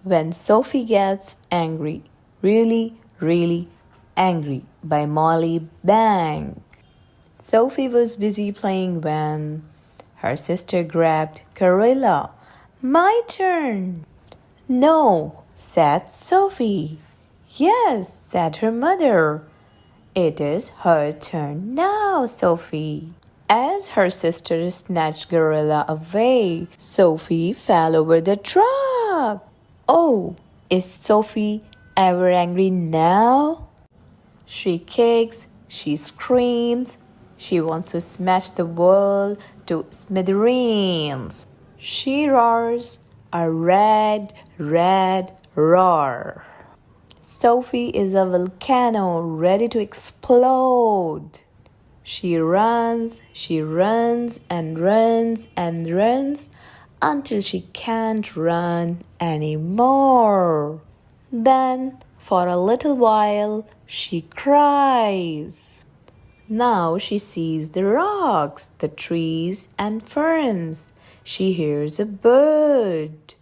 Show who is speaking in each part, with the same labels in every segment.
Speaker 1: When Sophie Gets Angry, Really, Really Angry by Molly Bang. Sophie was busy playing when her sister grabbed Gorilla. My turn! No, said Sophie. Yes, said her mother. It is her turn now, Sophie. As her sister snatched Gorilla away, Sophie fell over the truck. Oh, is Sophie ever angry now? She kicks, she screams, she wants to smash the world to smithereens. She roars a red, red roar. Sophie is a volcano ready to explode. She runs and runs and runs until she can't run anymore. Then, for a little while, she cries. Now she sees the rocks, the trees, and ferns. She hears a bird.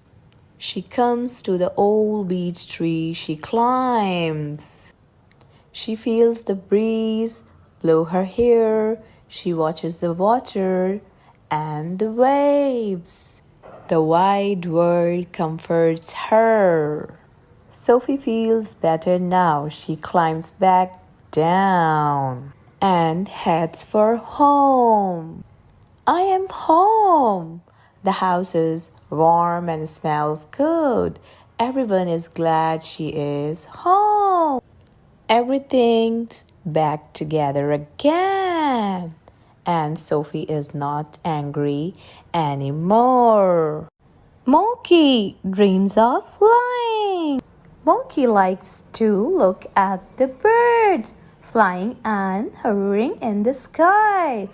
Speaker 1: She comes to the old beech tree. She climbs. She feels the breeze blow her hair. She watches the water and the waves. The wide world comforts her. Sophie feels better now. She climbs back down and heads for home. I am home. The house is warm and smells good. Everyone is glad she is home. Everything's back together again. And Sophie is not angry anymore. Monkey dreams of flying. Monkey likes to look at the birds flying and hovering in the sky.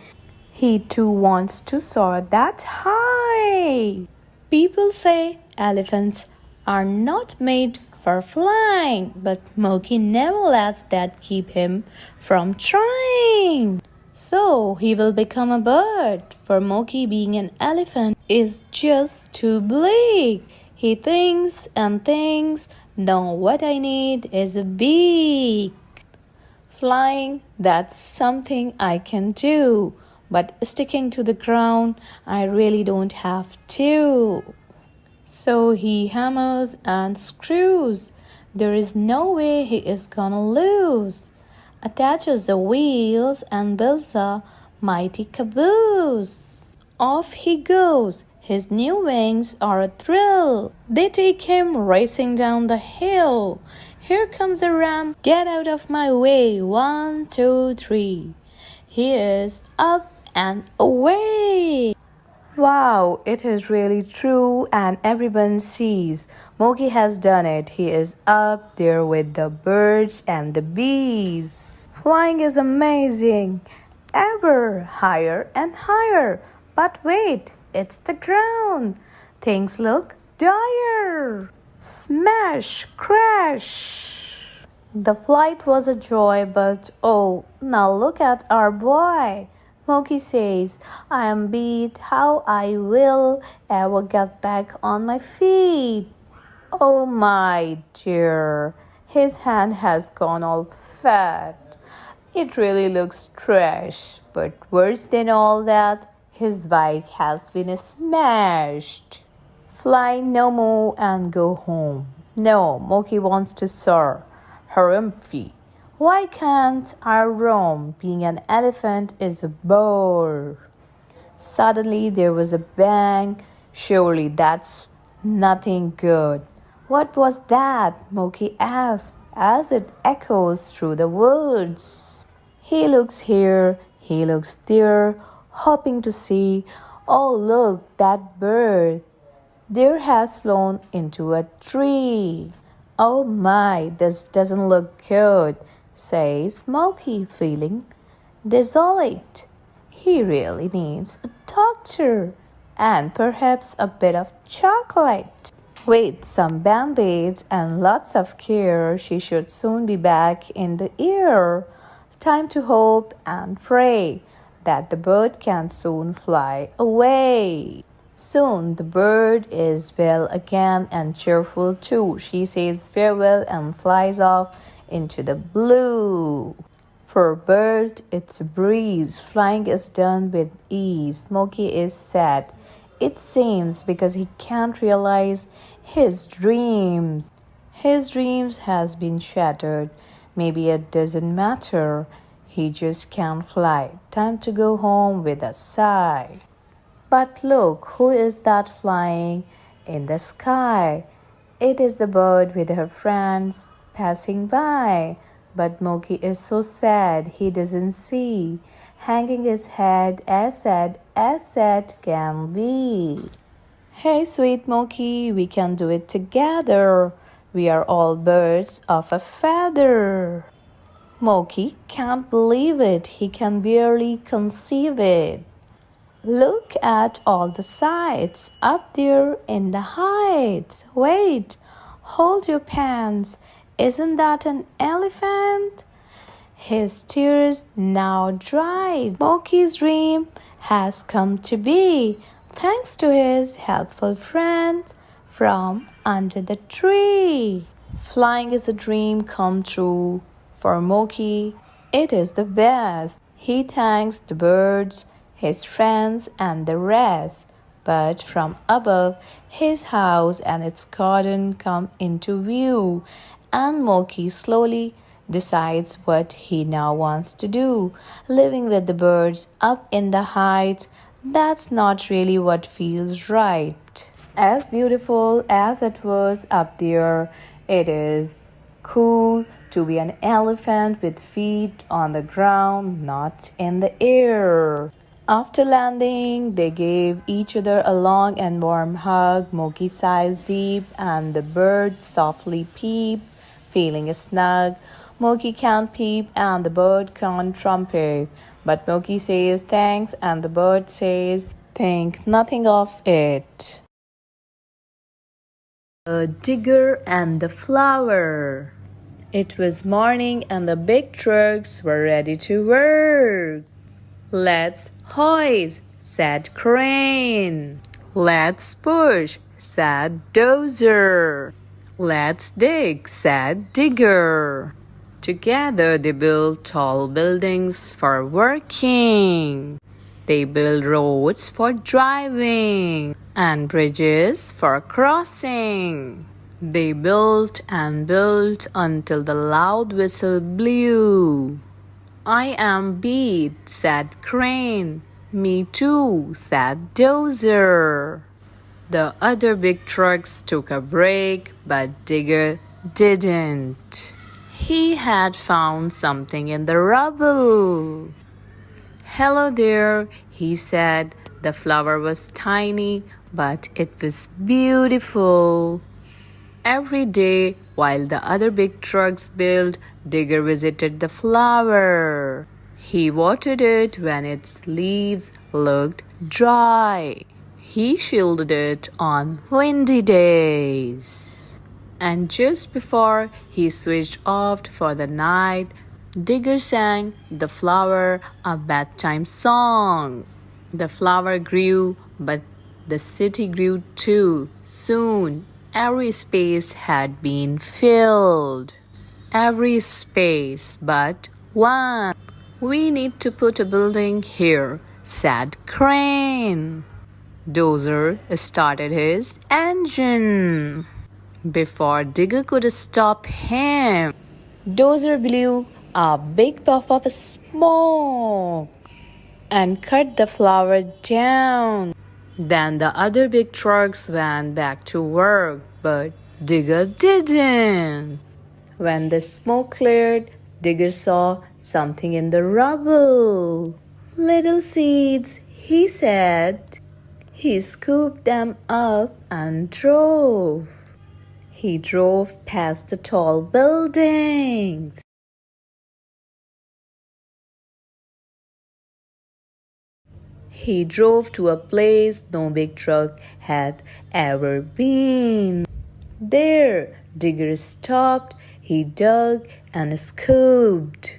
Speaker 1: He too wants to soar that high. People say elephants are not made for flying, but Monkey never lets that keep him from trying. So he will become a bird. For Monkey, being an elephant is just too bleak. He thinks and thinks, no, what I need is a beak. Flying, that's something I can do. But sticking to the ground, I really don't have to. So he hammers and screws. There is no way he is gonna lose. Attaches the wheels and builds a mighty caboose. Off he goes. His new wings are a thrill. They take him racing down the hill. Here comes the ram. Get out of my way. 1, 2, 3. He is up and away. Wow, it is really true and everyone sees. Monkey has done it. He is up there with the birds and the bees. Flying is amazing. Ever higher and higher. But wait, it's the ground. Things look dire. Smash, crash. The flight was a joy, but oh, now look at our boy. Monkey says, I am beat. How I will ever get back on my feet. Oh my dear, his hand has gone all fat. It really looks trash, but worse than all that, his bike has been smashed. Fly no more and go home. No, Monkey wants to soar. Harumphy. Why can't I roam? Being an elephant is a bore. Suddenly there was a bang. Surely that's nothing good. What was that? Monkey asked as it echoes through the woods. He looks here, he looks there, hoping to see, oh look, that bird. There has flown into a tree. Oh my, this doesn't look good, says Monkey, feeling desolate. He really needs a doctor and perhaps a bit of chocolate. With some band-aids and lots of care, she should soon be back in the air. Time to hope and pray that the bird can soon fly away. Soon the bird is well again and cheerful too. She says farewell and flies off into the blue. For bird, it's a breeze. Flying is done with ease. Smokey is sad. It seems because he can't realize his dreams. His dreams has been shattered. Maybe it doesn't matter. He just can't fly. Time to go home with a sigh. But look, who is that flying in the sky? It is the bird with her friends passing by. But Moki is so sad he doesn't see, hanging his head as sad can be. Hey, sweet Moki, we can do it together. We are all birds of a feather. Moki can't believe it. He can barely conceive it. Look at all the sights up there in the heights. Wait, hold your pants. Isn't that an elephant? His tears now dried. Moki's dream has come to be, thanks to his helpful friends from under the tree. Flying is a dream come true. For Moki, it is the best. He thanks the birds, his friends, and the rest. But from above, his house and its garden come into view, and Moki slowly decides what he now wants to do. Living with the birds up in the heights, that's not really what feels right. As beautiful as it was up there, it is cool to be an elephant with feet on the ground, not in the air. After landing, they gave each other a long and warm hug. Moki sighs deep, and the bird softly peeps, feeling snug. Moki can't peep, and the bird can't trumpet. But Moki says thanks, and the bird says, think nothing of it. The digger and the flower. It was morning, and the big trucks were ready to work. Let's hoist, said Crane. Let's push, said Dozer. Let's dig, said Digger. Together they built tall buildings for working. They built roads for driving and bridges for crossing. They built and built until the loud whistle blew. I am beat, said Crane. Me too, said Dozer. The other big trucks took a break, but Digger didn't. He had found something in the rubble. Hello there, he said. The flower was tiny, but it was beautiful. Every day, while the other big trucks built, Digger visited the flower. He watered it when its leaves looked dry. He shielded it on windy days. And just before he switched off for the night, Digger sang the flower a bedtime song. The flower grew, but the city grew too. Soon, every space had been filled. Every space but one. We need to put a building here, said Crane. Dozer started his engine. Before Digger could stop him, Dozer blew a big puff of smoke and cut the flower down. Then the other big trucks went back to work, but Digger didn't. When the smoke cleared, Digger saw something in the rubble. Little seeds, he said. He scooped them up and drove. He drove past the tall buildings. He drove to a place no big truck had ever been. There, Digger stopped. He dug and scooped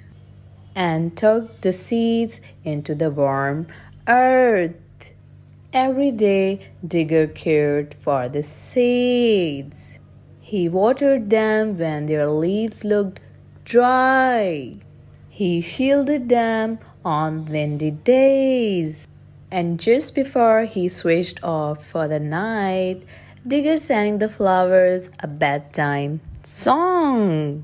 Speaker 1: and tucked the seeds into the warm earth. Every day, Digger cared for the seeds. He watered them when their leaves looked dry. He shielded them on windy days. And just before he switched off for the night, Digger sang the flowers a bedtime song.